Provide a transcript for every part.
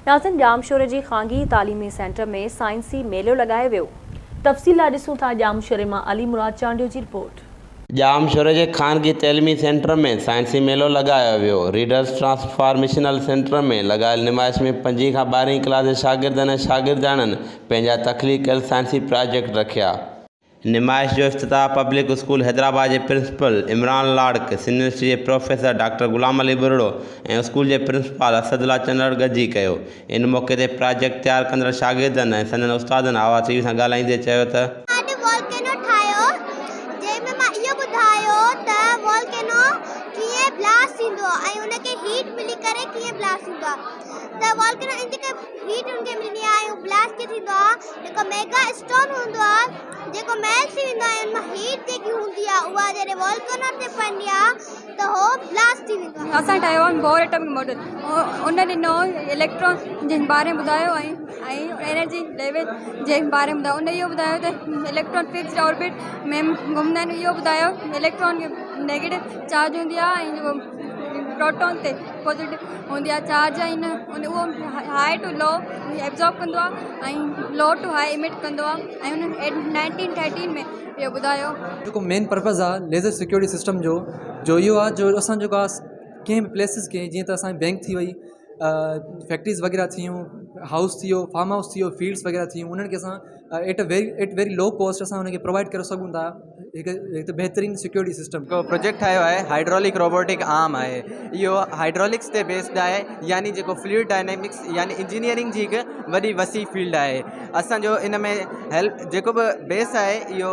नाज़रीन, जामशोरे जी ख़ानगी तालीमी सेंटर में साइंसी मेलो लगायो वियो। तफ़सील ॾिसूं था जामशोरे मां अली मुराद चांडियो जी रिपोर्ट। जामशोरे जे ख़ानगी तइलीमी सेंटर में साइंसी मेलो लगायो वियो। रीडर्स ट्रांसफॉर्मेशनल सेंटर में लगायल निमाइश में 5 खां 12 क्लास जे शागिर्दनि ऐं शागिर्दाणनि पंहिंजा तख़लीक़ कयल साइंसी प्रोजेक्ट रखिया। निमाइश जो इफ्तिताह पब्लिक स्कूल हैदराबाद के प्रिंसिपल इमरान लाड़क, यूनिवर्सिटी के प्रोफेसर डॉक्टर गुलाम अली बुरड़ो और स्कूल के प्रिंसिपल असदुल्ला चंदड़ गजी कयो। इन मौके ते प्रोजेक्ट तैयार कंदड़ शागिर्दनि ऐं संदनि उस्तादनि आवाज़ टीवी सां ॻाल्हाईंदे चयो त ब्लास्ट थींदो ऐं उनके हीट मिली करे कीअं ब्लास्ट थींदो त वॉल्केनो इन जेके हीट उनके मिलंदी आहे ऐं ब्लास्ट कीअं थींदो आहे। जेको मेगा स्टोन हूंदो आहे जेको मेल्ट थी वेंदो आहे उनमां हीट जेकी हूंदी आहे उहा जॾहिं वॉल्केनो ते पवंदी आहे त हो ब्लास्ट थी वेंदो आहे। असां ठाहियो आहे बोर एटॉमिक मॉडल। उन ॾिनो इलेक्ट्रॉन जे बारे में ॿुधायो ऐं एनर्जी लेवल जे बारे में ॿुधायो। उन इहो ॿुधायो त इलेक्ट्रॉन फिक्स्ड ऑर्बिट में घुमंदा आहिनि। इहो ॿुधायो इलेक्ट्रॉन नेगेटिव चार्ज हूंदी आहे ऐं प्रोटॉन ते पॉजिटिव हूंदी आहे चार्ज आहिनि। उहो हाई टू लो एब्जॉर्ब कंदो आहे ऐं लो टू हाई इमिट कंदो आहे। ऐं उन 1913 में इहो ॿुधायो जेको मेन पर्पज़ आहे लेज़र सिक्योरिटी सिस्टम जो इहो आहे जो असां जेको आहे कंहिं बि प्लेसिस के जीअं त असांजी बैंक थी वई, फैक्ट्रीज़ वग़ैरह थियूं, हाउस थी वियो, फार्म हाउस थी वियो, फील्ड्स वग़ैरह थियूं, उन्हनि खे असां एट वेरी लो कॉस्ट असां उनखे प्रोवाइड करे सघूं था हिकु बहितरीनु सिक्योरिटी सिस्टम। को प्रोजेक्ट ठाहियो आहे हाइड्रोलिक रोबोटिक आर्म आहे। इहो हाइड्रोलिक्स ते बेस्ड आहे, यानी जेको फ्लूइड डायनेमिक्स यानी इंजीनियरिंग जी हिकु वॾी वसी फील्ड आहे। असांजो इन में हेल्प जेको बि बेस आहे इहो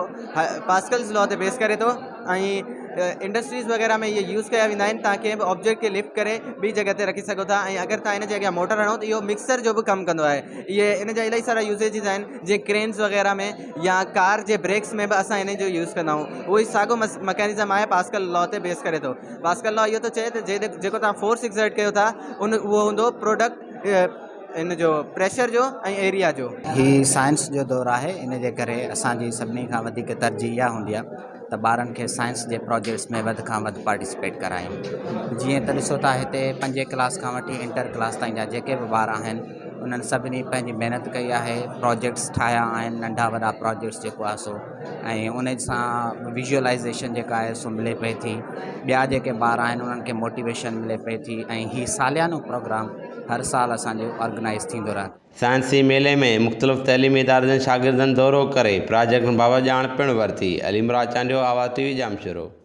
पास्कल्स लॉ ते बेस करे थो ऐं इंडस्ट्रीज़ वग़ैरह में ये यूज़ किया वेंदा आहिनि। तव्हां कंहिं बि ऑब्जेक्ट खे लिफ्ट करे ॿी जॻह ते रखी सघो था ऐं अगरि तव्हां इन जे अॻियां मोटर हणो त इहो मिक्सर जो बि कमु कंदो आहे। इहे इन जा इलाही सारा यूसेजिस आहिनि जीअं क्रेन्स वग़ैरह में या कार जे ब्रेक्स में बि असां इन जो यूज़ कंदा आहियूं। उहो ई साॻियो मैकेनिज़म आहे पास्कल लॉ ते बेस करे थो। पास्कल लॉ इहो थो चए त जेको तव्हां फोर्स एक्सर्ट कयो था उहो हूंदो प्रोडक्ट इन जो प्रेशर जो ऐं एरिया जो। ही साइंस जो दौर आहे, इन जे करे असांजी सभिनी खां वधीक तरजीह इहा हूंदी आहे त ॿारनि खे साइंस जे प्रोजेक्ट्स में वधि खां वधि पार्टिसिपेट करायूं। जीअं त ॾिसो था हिते 5 क्लास खां वठी इंटर क्लास ताईं जा जेके बि ॿार आहिनि उन्हनि सभिनी पंहिंजी महिनत कई आहे, प्रोजेक्ट्स ठाहिया आहिनि, नंढा वॾा प्रोजेक्ट्स जेको आहे सो, ऐं उन सां विजुअलाइज़ेशन जेका आहे सो मिले पई थी। ॿिया जेके ॿार आहिनि उन्हनि खे मोटिवेशन मिले पई थी ऐं हीउ सालियानो प्रोग्राम हर साल असांजो ऑर्गेनाइज़ थींदो रहंदो। साइंसी मेले में मुख़्तलिफ़ तइलीमी इदारनि जे शागिर्दनि दौरो करे प्रोजेक्ट बाबति ॼाण पिणु वरिती। अली मुराद चांडियो, आवाज़ टीवी, जामशोरो।